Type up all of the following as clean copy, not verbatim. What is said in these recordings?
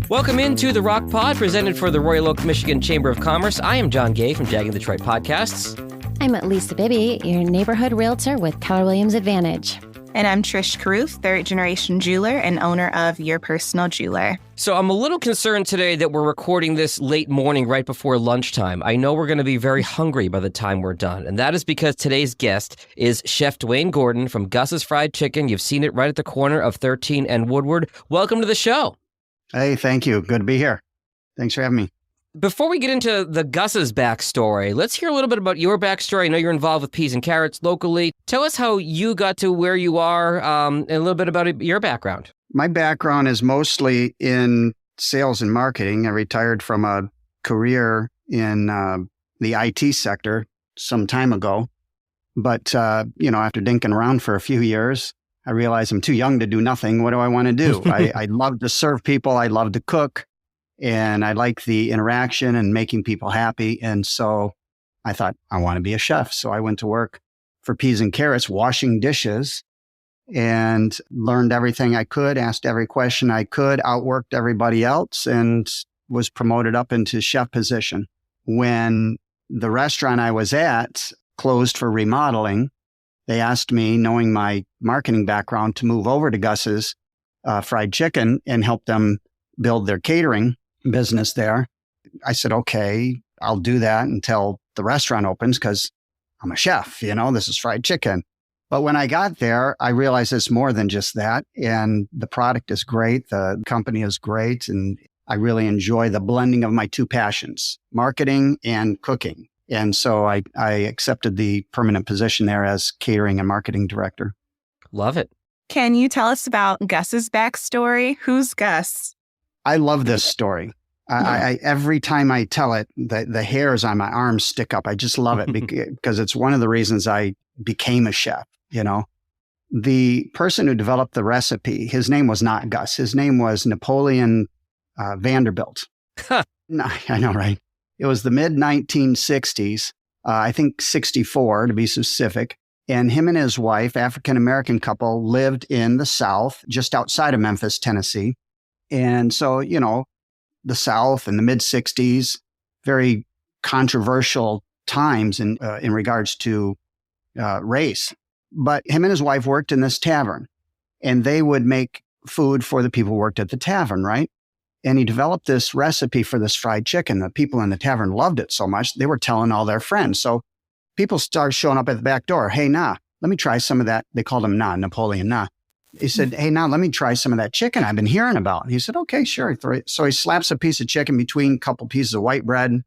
Welcome into the Rocc Pod, presented for the Royal Oak, Michigan Chamber of Commerce. I am John Gay from Jagging Detroit Podcasts. I'm Lisa Bibby, your neighborhood realtor with Keller Williams Advantage. And I'm Trish Caruth, third-generation jeweler and owner of Your Personal Jeweler. So I'm a little concerned today that we're recording this late morning right before lunchtime. I know we're going to be very hungry by the time we're done, and that is because today's guest is Chef DeWayne Gordon from Gus's Fried Chicken. You've seen it right at the corner of 13 and Woodward. Welcome to the show. Hey, thank you. Good to be here. Thanks for having me. Before we get into the Gus's backstory, let's hear a little bit about your backstory. I know you're involved with Peas and Carrots locally. Tell us how you got to where you are, and a little bit about your background. My background is mostly in sales and marketing. I retired from a career in the IT sector some time ago. But, after dinking around for a few years, I realized I'm too young to do nothing. What do I want to do? I love to serve people. I love to cook. And I like the interaction and making people happy. And so I thought, I want to be a chef. So I went to work for Peas and Carrots, washing dishes, and learned everything I could, asked every question I could, outworked everybody else, and was promoted up into chef position. When the restaurant I was at closed for remodeling, they asked me, knowing my marketing background, to move over to Gus's Fried Chicken and help them build their catering business there. I said, okay, I'll do that until the restaurant opens because I'm a chef, this is fried chicken. But when I got there, I realized it's more than just that. And the product is great. The company is great. And I really enjoy the blending of my two passions, marketing and cooking. And so I accepted the permanent position there as catering and marketing director. Love it. Can you tell us about Gus's backstory? Who's Gus? I love this story. I every time I tell it, the hairs on my arms stick up. I just love it because it's one of the reasons I became a chef. The person who developed the recipe, his name was not Gus. His name was Napoleon Vanderbilt. No, I know, right? It was the mid-1960s, I think 64 to be specific. And him and his wife, African-American couple, lived in the South, just outside of Memphis, Tennessee. And so, the South in the mid-60s, very controversial times in regards to race. But him and his wife worked in this tavern, and they would make food for the people who worked at the tavern, right? And he developed this recipe for this fried chicken. The people in the tavern loved it so much, they were telling all their friends. So people started showing up at the back door. Hey, let me try some of that. They called him Napoleon. He said, hey, let me try some of that chicken I've been hearing about. He said, okay, sure. So he slaps a piece of chicken between a couple pieces of white bread,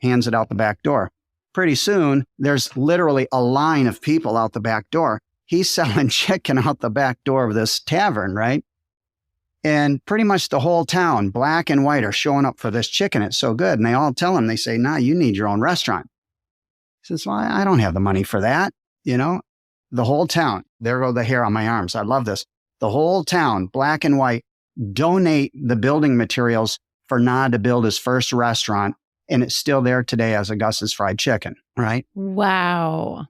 hands it out the back door. Pretty soon, there's literally a line of people out the back door. He's selling chicken out the back door of this tavern, right? And pretty much the whole town, black and white, are showing up for this chicken. It's so good. And they all tell him, they say, you need your own restaurant. He says, well, I don't have the money for that. The whole town, there go the hair on my arms. I love this. The whole town, black and white, donate the building materials for Na to build his first restaurant. And it's still there today as a Gus's Fried Chicken, right? Wow.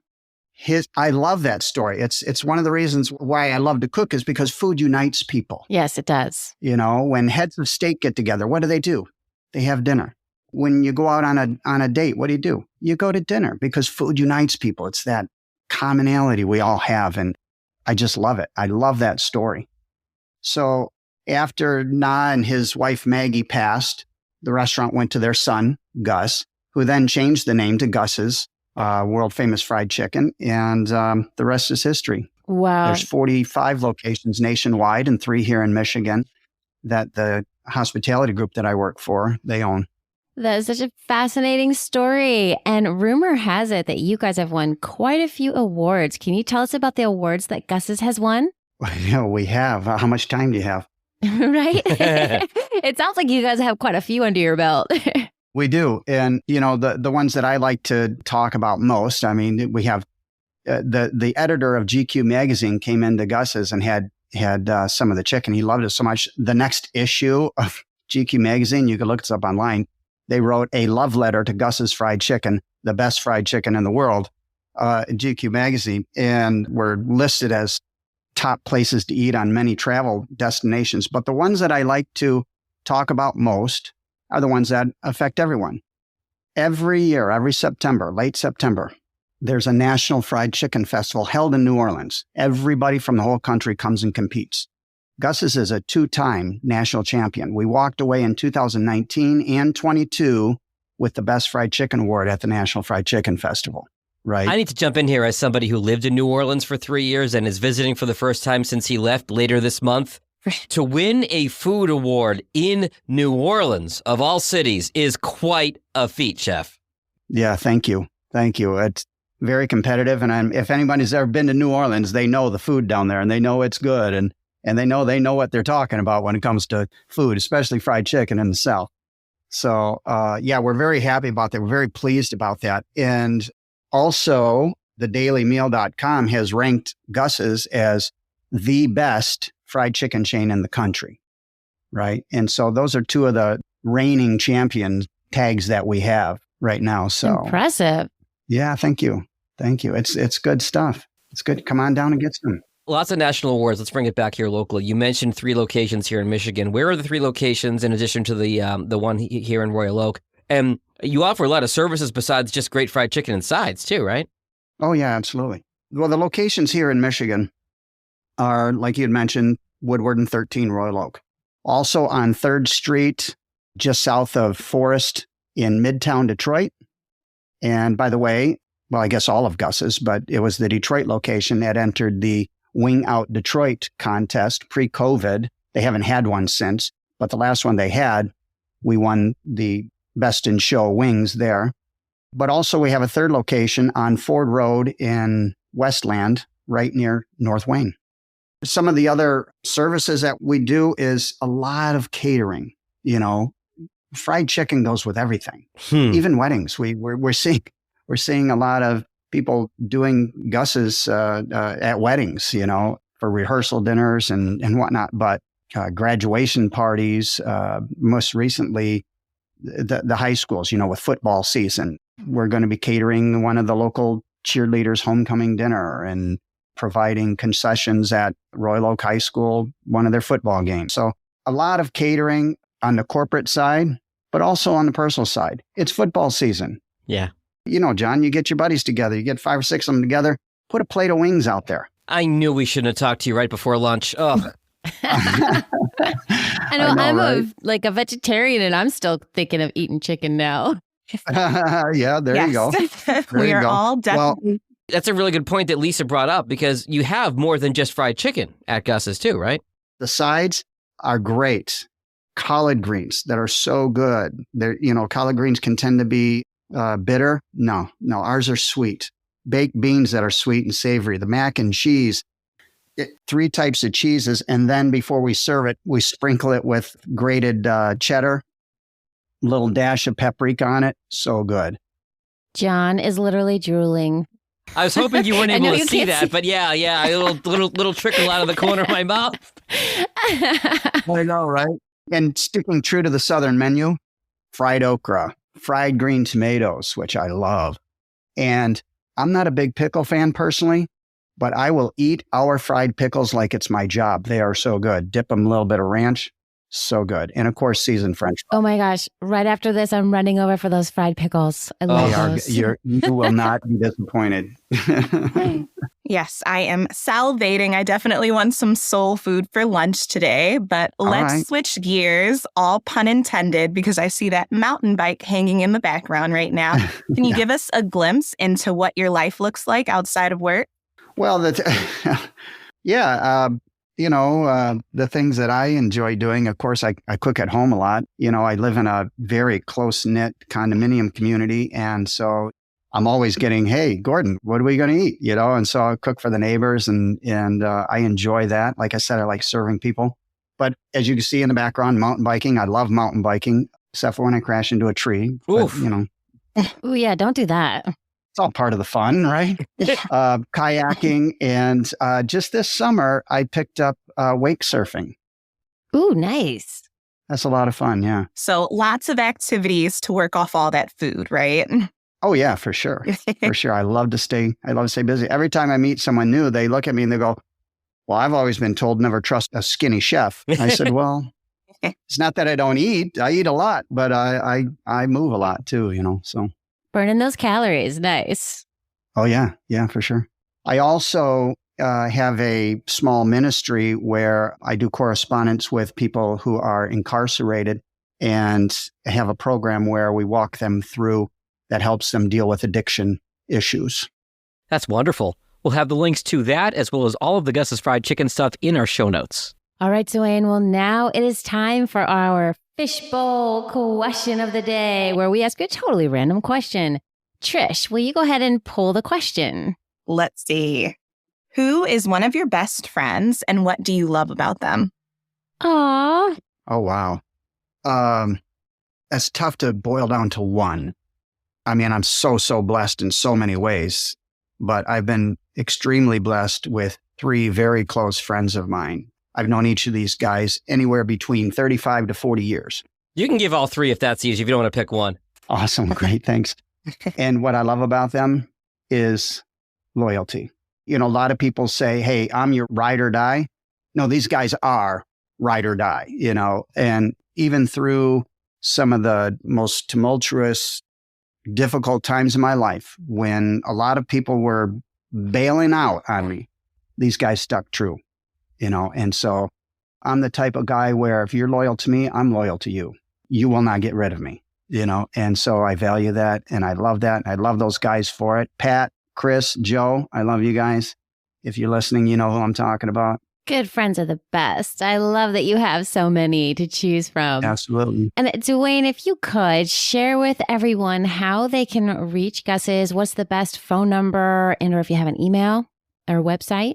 I love that story. It's one of the reasons why I love to cook is because food unites people. Yes, it does. When heads of state get together, what do? They have dinner. When you go out on a date, what do? You go to dinner because food unites people. It's that commonality we all have. And I just love it. I love that story. So after Na and his wife Maggie passed, the restaurant went to their son, Gus, who then changed the name to Gus's world famous fried chicken. And the rest is history. Wow. There's 45 locations nationwide and 3 here in Michigan that the hospitality group that I work for, they own. That is such a fascinating story. And rumor has it that you guys have won quite a few awards. Can you tell us about the awards that Gus's has won? We have. How much time do you have? Right? It sounds like you guys have quite a few under your belt. We do. And, the ones that I like to talk about most, we have the editor of GQ magazine came into Gus's and had some of the chicken. He loved it so much. The next issue of GQ magazine, you can look this up online. They wrote a love letter to Gus's Fried Chicken, the best fried chicken in the world, in GQ magazine, and were listed as top places to eat on many travel destinations. But the ones that I like to talk about most are the ones that affect everyone. Every year, every September, late September, there's a National Fried Chicken Festival held in New Orleans. Everybody from the whole country comes and competes. Gus's is a 2-time national champion. We walked away in 2019 and 22 with the Best Fried Chicken Award at the National Fried Chicken Festival, right? I need to jump in here as somebody who lived in New Orleans for 3 years and is visiting for the first time since he left later this month. To win a food award in New Orleans, of all cities, is quite a feat, Chef. Yeah, thank you. Thank you. It's very competitive. And if anybody's ever been to New Orleans, they know the food down there and they know it's good. And they know what they're talking about when it comes to food, especially fried chicken in the South. So, yeah, we're very happy about that. We're very pleased about that. And also, thedailymeal.com has ranked Gus's as the best fried chicken chain in the country, right? And so those are two of the reigning champion tags that we have right now. So impressive. Yeah, thank you. Thank you. It's good stuff. It's good. Come on down and get some. Lots of national awards. Let's bring it back here locally. You mentioned 3 locations here in Michigan. Where are the 3 locations in addition to the one here in Royal Oak? And you offer a lot of services besides just great fried chicken and sides too, right? Oh, yeah, absolutely. Well, the locations here in Michigan are, like you had mentioned, Woodward and 13 Royal Oak. Also on 3rd Street, just south of Forest in Midtown Detroit. And by the way, well, I guess all of Gus's, but it was the Detroit location that entered the Wing Out Detroit contest pre-COVID. They haven't had one since, but the last one they had, we won the Best in Show wings there. But also we have a 3rd location on Ford Road in Westland, right near North Wayne. Some of the other services that we do is a lot of catering. You know, fried chicken goes with everything, even weddings. We're seeing a lot of people doing Gus's at weddings, you know, for rehearsal dinners and whatnot. But graduation parties, most recently, the high schools, you know, with football season, we're going to be catering one of the local cheerleaders' homecoming dinner and providing concessions at Royal Oak High School, one of their football games. So a lot of catering on the corporate side, but also on the personal side. It's football season. Yeah. You know, John, you get your buddies together, you get 5 or 6 of them together, put a plate of wings out there. I knew we shouldn't have talked to you right before lunch. Oh. I know, I'm right? a vegetarian and I'm still thinking of eating chicken now. Yeah, there you go. We are all definitely. That's a really good point that Lisa brought up because you have more than just fried chicken at Gus's too, right? The sides are great. Collard greens that are so good. They're, you know, collard greens can tend to be bitter. No, ours are sweet. Baked beans that are sweet and savory. The mac and cheese, 3 types of cheeses. And then before we serve it, we sprinkle it with grated cheddar, little dash of paprika on it. So good. John is literally drooling. I was hoping you weren't able to see that, see. but yeah, a little trickle out of the corner of my mouth. I know, right? And sticking true to the Southern menu, fried okra, fried green tomatoes, which I love. And I'm not a big pickle fan personally, but I will eat our fried pickles like it's my job. They are so good. Dip them a little bit of ranch. So good. And of course, seasoned French fries. Oh my gosh. Right after this, I'm running over for those fried pickles. I love those. You will not be disappointed. Yes, I am salivating. I definitely want some soul food for lunch today, but let's switch gears, all pun intended, because I see that mountain bike hanging in the background right now. Can you give us a glimpse into what your life looks like outside of work? Well, you know, the things that I enjoy doing, of course, I cook at home a lot. You know, I live in a very close-knit condominium community. And so I'm always getting, hey, Gordon, what are we going to eat? You know, and so I cook for the neighbors and I enjoy that. Like I said, I like serving people. But as you can see in the background, mountain biking, I love mountain biking, except for when I crash into a tree. But, you know. Oh, yeah, don't do that. It's all part of the fun, right? Kayaking. And just this summer, I picked up wake surfing. Ooh, nice. That's a lot of fun, yeah. So lots of activities to work off all that food, right? Oh, yeah, for sure. For sure. I love to stay busy. Every time I meet someone new, they look at me and they go, Well, I've always been told never trust a skinny chef. I said, well, it's not that I don't eat. I eat a lot, but I move a lot too, so. Burning those calories. Nice. Oh, yeah. Yeah, for sure. I also have a small ministry where I do correspondence with people who are incarcerated and have a program where we walk them through that helps them deal with addiction issues. That's wonderful. We'll have the links to that as well as all of the Gus's Fried Chicken stuff in our show notes. All right, DeWayne. Well, now it is time for our fishbowl question of the day, where we ask a totally random question. Trish, will you go ahead and pull the question? Let's see. Who is one of your best friends and what do you love about them? Aw. Oh, wow. That's tough to boil down to one. I mean, I'm so blessed in so many ways, but I've been extremely blessed with 3 very close friends of mine. I've known each of these guys anywhere between 35 to 40 years. You can give all 3 if that's easy, if you don't want to pick one. Awesome. Great. Thanks. And what I love about them is loyalty. A lot of people say, hey, I'm your ride or die. No, these guys are ride or die, and even through some of the most tumultuous, difficult times in my life, when a lot of people were bailing out on me, these guys stuck true, and so I'm the type of guy where if you're loyal to me, I'm loyal to you. You will not get rid of me, and so I value that and I love that. I love those guys for it. Pat, Chris, Joe, I love you guys. If you're listening, you know who I'm talking about. Good friends are the best. I love that you have so many to choose from. Absolutely. And DeWayne, if you could share with everyone how they can reach Gus's, what's the best phone number, and or if you have an email or website?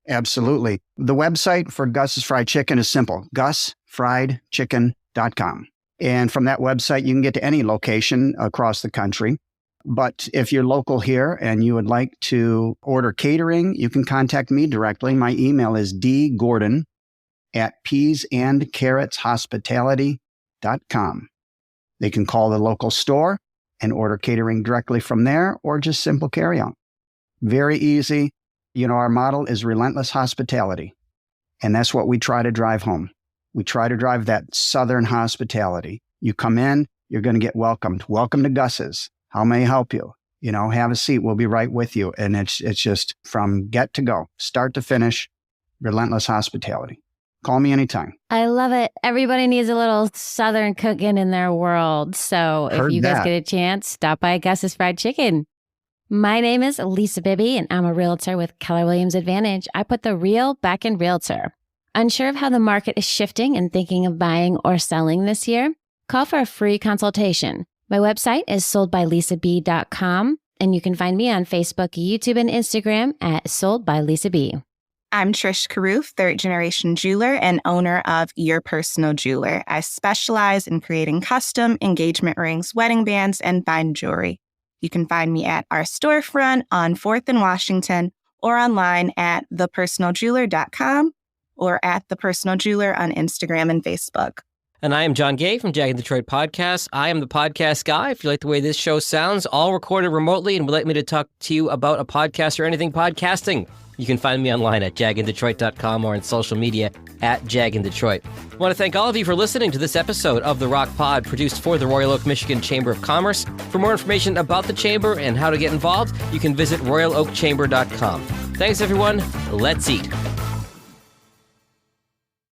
Absolutely. The website for Gus's Fried Chicken is simple, gusfriedchicken.com. And from that website, you can get to any location across the country. But if you're local here and you would like to order catering, you can contact me directly. My email is dgordon@peasandcarrotshospitality.com. They can call the local store and order catering directly from there or just simple carry-out. Very easy. Our model is relentless hospitality. And that's what we try to drive home. We try to drive that Southern hospitality. You come in, you're going to get welcomed. Welcome to Gus's. How may I help you? Have a seat. We'll be right with you. And it's just from get to go, start to finish, relentless hospitality. Call me anytime. I love it. Everybody needs a little Southern cooking in their world. So if you guys get a chance, stop by Gus's Fried Chicken. My name is Lisa Bibby, and I'm a realtor with Keller Williams Advantage. I put the real back in realtor. Unsure of how the market is shifting and thinking of buying or selling this year? Call for a free consultation. My website is soldbylisa.com, and you can find me on Facebook, YouTube, and Instagram at Sold by Lisa B. I'm Trish Carruth, 3rd-generation jeweler and owner of Your Personal Jeweler. I specialize in creating custom engagement rings, wedding bands, and fine jewelry. You can find me at our storefront on 4th and Washington or online at thepersonaljeweler.com or at The Personal Jeweler on Instagram and Facebook. And I am John Gay from Jag and Detroit Podcast. I am the podcast guy. If you like the way this show sounds, all recorded remotely and would like me to talk to you about a podcast or anything podcasting, you can find me online at jagindetroit.com or on social media at jagindetroit. I want to thank all of you for listening to this episode of the Rocc Pod, produced for the Royal Oak, Michigan Chamber of Commerce. For more information about the Chamber and how to get involved, you can visit royaloakchamber.com. Thanks, everyone. Let's eat.